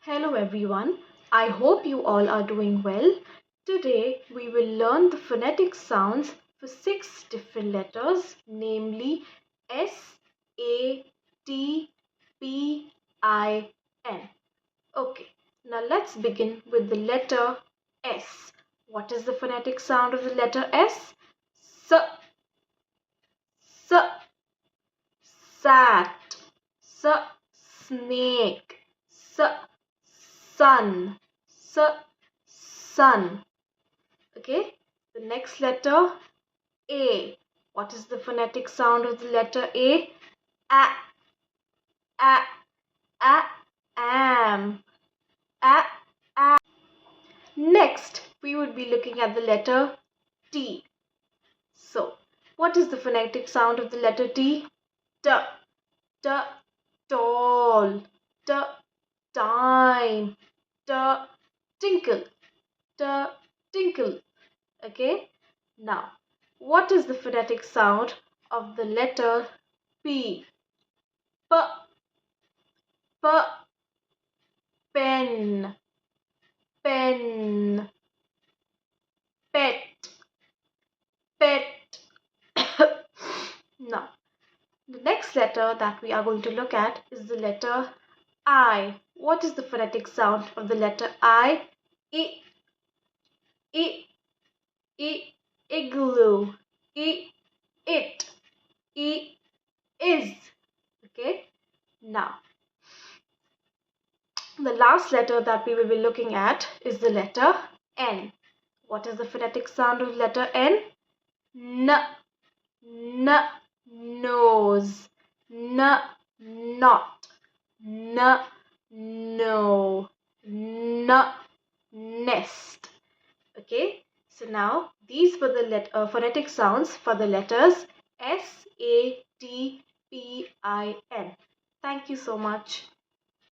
Hello everyone, I hope you all are doing well. Today we will learn the phonetic sounds for 6 different letters, namely S, A, T, P, I, N. Okay, now let's begin with the letter S. What is the phonetic sound of the letter S? S, S, sat, S, snake, S, sun, sun. Okay, the next letter A. What is the phonetic sound of the letter A? A, a, a, am, a, a. Next, we would be looking at the letter T. So, what is the phonetic sound of the letter T? T, t, tall, t, time, t, tinkle, t, tinkle. Okay, now what is the phonetic sound of the letter P? P, p, pen, pen, pet, pet. Now, the next letter that we are going to look at is the letter I. What is the phonetic sound of the letter I? I, I, I, igloo, I, it, I, is. Okay, now the last letter that we will be looking at is the letter N. What is the phonetic sound of the letter N? N, n, nose, n, not, n, no, n, nest. Okay, so now these were the phonetic sounds for the letters S, A, T, P, I, N. Thank you so much.